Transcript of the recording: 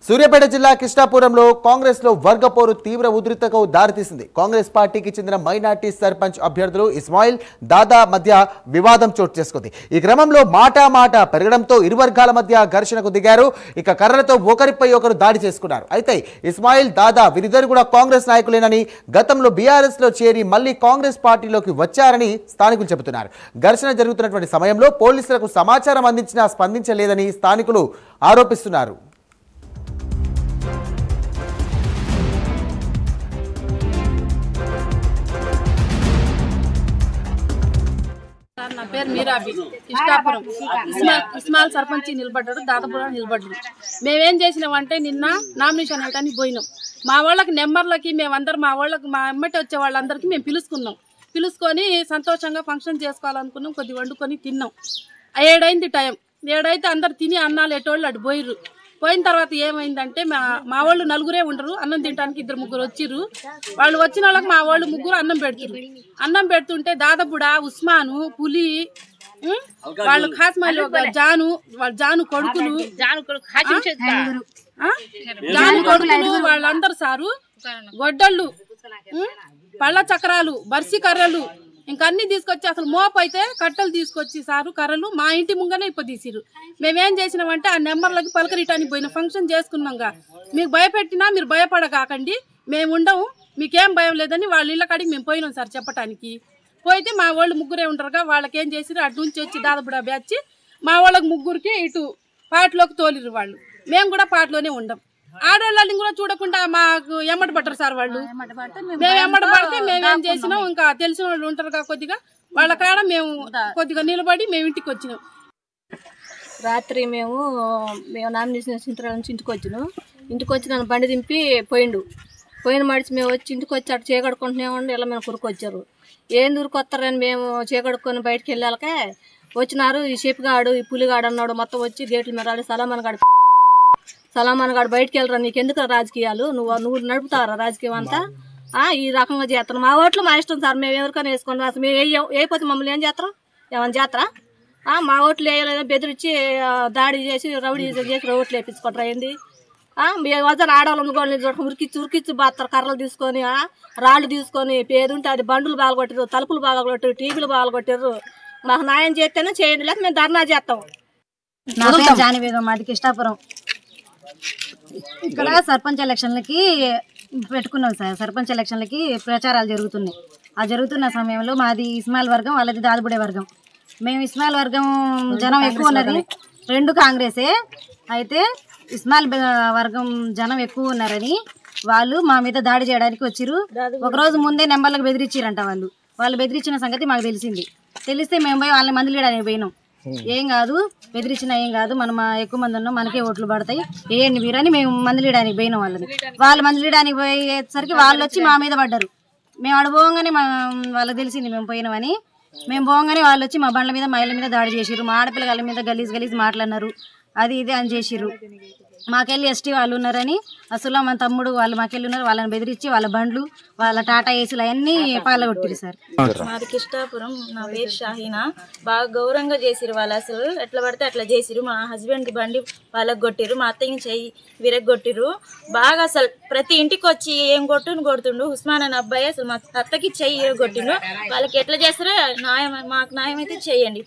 సూర్యాపేట జిల్లా కిష్టాపురంలో కాంగ్రెస్ లో వర్గపోరు తీవ్ర ఉధృతకు దారితీసింది. కాంగ్రెస్ పార్టీకి చెందిన మైనార్టీ సర్పంచ్ అభ్యర్థులు ఇస్మాయిల్ దాదా మధ్య వివాదం చోటు చేసుకుంది. ఈ క్రమంలో మాట పెరగడంతో ఇరు వర్గాల మధ్య ఘర్షణకు దిగారు. ఇక కర్రలతో ఒకరిపై ఒకరు దాడి చేసుకున్నారు. అయితే ఇస్మాయిల్ దాదా వీరిద్దరు కూడా కాంగ్రెస్ నాయకులేనని, గతంలో బీఆర్ఎస్ లో చేరి మళ్లీ కాంగ్రెస్ పార్టీలోకి వచ్చారని స్థానికులు చెబుతున్నారు. ఘర్షణ జరుగుతున్నటువంటి సమయంలో పోలీసులకు సమాచారం అందించినా స్పందించలేదని స్థానికులు ఆరోపిస్తున్నారు. నా పేరు మీరాబి. ఇష్టాపురం ఇస్మాయిల్ సర్పంచ్ నిలబడ్డాడు, దాదాపురం నిలబడ్డాడు. మేమేం చేసినామంటే నిన్న నామినేషన్ వేయడానికి పోయినాం. మా వాళ్ళకి నెంబర్లకి మేమందరం మా వాళ్ళకి మా అమ్మటి వచ్చే వాళ్ళందరికీ మేము పిలుచుకొని సంతోషంగా ఫంక్షన్ చేసుకోవాలనుకున్నాం. కొద్ది వండుకొని తిన్నాం. 7 అయింది టైం. 7 అయితే అందరు తిని అన్నాలు ఎటోళ్ళు అటు పోయిన తర్వాత ఏమైందంటే మా వాళ్ళు 4 ఉండరు. అన్నం తినడానికి 2-3 వచ్చిర్రు. వాళ్ళు వచ్చిన వాళ్ళకి మా వాళ్ళు 3 అన్నం పెడుతుంటే దాదాపుడా ఉస్మాను పులి వాళ్ళు ఖాస్మాలి జాను కొడుకులు వాళ్ళందరూ సారు గొడ్డళ్ళు, పళ్ళ చక్రాలు, బర్సి కర్రలు ఇంకన్నీ తీసుకొచ్చి అసలు మోపు అయితే కట్టెలు తీసుకొచ్చి సారు కర్రలు మా ఇంటి ముంగనే తీసిరు. మేమేం చేసినామంటే ఆ నెంబర్లకి పలకరీటానికి పోయిన ఫంక్షన్ చేసుకున్నాంగా. మీకు భయపెట్టినా మీరు భయపడకాకండి, మేము ఉండము, మీకేం భయం లేదని వాళ్ళ ఇళ్ళ కాడికి మేము పోయినాం సార్ చెప్పటానికి. పోయితే మా వాళ్ళు 3 ఉంటారుగా, వాళ్ళకేం చేసిరు అటు నుంచి వచ్చి దాదాపుడా బ్యాచ్ మా వాళ్ళకి 3కి ఇటు పాటలోకి తోలిరు. వాళ్ళు మేము కూడా పాటలోనే ఉండం. ఆడవాళ్ళని కూడా చూడకుండా మాకు ఎమ్మటి పట్టరు సార్ వాళ్ళు. మేము ఎమ్మటి పడితే మేమేం చేసినాం, ఇంకా తెలిసిన వాళ్ళు ఉంటారు కొద్దిగా వాళ్ళ కాడ మేము కొద్దిగా నిలబడి మేము ఇంటికి వచ్చినాం. రాత్రి మేము నామినేషన్ సెంటర్ నుంచి ఇంటికి వచ్చి నన్ను బండి దింపి పోయిన మడిచి మేము వచ్చి ఇంటికి వచ్చి అటు చీకడుకుంటున్నామండి. ఇలా మేము కురుకొచ్చారు. ఏం దూరుకొస్తారని మేము చీకడుకొని బయటకు వెళ్ళాలకే వచ్చినారు. ఈ షేపుగాడు ఈ పులిగాడు అన్నాడు మొత్తం వచ్చి గేట్ల మీద రాడు సలామాన్ గాడు బయటకు వెళ్ళరా, నీకెందుకు రాజకీయాలు, నువ్వు నడుపుతారా రాజకీయం అంతా ఈ రకంగా చేస్తాను. మా ఓట్లు మా ఇష్టం సార్, మేము ఎవరికైనా వేసుకోండి. అసలు మేము వేయకపోతే మమ్మల్ని ఏం చేస్తారా, ఏమన్నా చేస్తారా? మా ఓట్లు వేయలేదని బెదిరించి దాడి చేసి రౌడీ చేసి ఓట్లు వేయించుకుంటారా ఏంది? మేము వద్దరు ఆడవాళ్ళని ఉరికిచ్చి బాస్తారు. కర్రలు తీసుకొని రాళ్ళు తీసుకొని పేరుంటే అది బండ్లు బాగొట్టారు, తలుపులు బాగొట్టారు, టీవీలు బాగొట్టారు. మాకు న్యాయం చేస్తేనే చేయండి, లేక మేము ధర్నా చేస్తాం. నా పేరు జానివేగం, మాది కిష్టాపురం. ఇక్కడ సర్పంచ్ ఎలక్షన్లకి పెట్టుకున్నాం సార్. సర్పంచ్ ఎలక్షన్లకి ప్రచారాలు జరుగుతున్నాయి. ఆ జరుగుతున్న సమయంలో మాది ఇస్మాయిల్ వర్గం, వాళ్ళది దాదుబుడే వర్గం. మేము ఇస్మాయిల్ వర్గం జనం ఎక్కువ ఉన్నది, 2 కాంగ్రెసే. అయితే ఇస్మాయిల్ వర్గం జనం ఎక్కువ ఉన్నారని వాళ్ళు మా మీద దాడి చేయడానికి వచ్చిర్రు. ఒకరోజు ముందే నెంబర్లకు బెదిరించారంట. వాళ్ళు బెదిరించిన సంగతి మాకు తెలిస్తే మేము పోయి వాళ్ళని మందిలీయడానికి పోయినాం. ఏం కాదు, బెదిరించినా ఏం కాదు, మనం ఎక్కువ మంది ఉన్నాం, మనకే ఓట్లు పడతాయి, ఏంటి వీరని మేము మందిలీయడానికి పోయినాం. వాళ్ళు మందిలీయడానికి పోయేసరికి వాళ్ళు వచ్చి మా మీద పడ్డారు. మేము అక్కడ పోగానే వాళ్ళకి తెలిసింది మేము పోయినామని. మేము పోగానే వాళ్ళు వచ్చి మా బండ్ల మీద మహిళల మీద దాడి చేసిర్రు. మా ఆడపిల్లల మీద గలీజ్ మాట్లాడినారు. అది ఇది అని చేసిర్రు. మాకెళ్ళి ఎస్టీ వాళ్ళు ఉన్నారని అసలు మన తమ్ముడు వాళ్ళు మాకెళ్ళి ఉన్నారు, వాళ్ళని బెదిరించి వాళ్ళ బండ్లు వాళ్ళ టాటా ఏసీలు అవన్నీ పాలగొట్టిరు సార్. మాది కిష్టాపురం. నా పేరు షాహీనా. బాగా గౌరవంగా చేసిరు వాళ్ళు, అసలు ఎట్లా పడితే అట్లా చేసిరు. మా హస్బెండ్ బండి వాళ్ళకి కొట్టిరు, మా అత్తయ్యని చెయ్యి విరగొట్టిరు. బాగా అసలు ప్రతి ఇంటికి వచ్చి ఏం కొడుతుండు ఉస్మాన్ అనే అబ్బాయి అసలు మా అత్తకి చెయ్యి విరగొట్టిండు. వాళ్ళకి ఎట్లా చేస్తారో మాకు న్యాయం అయితే చెయ్యండి.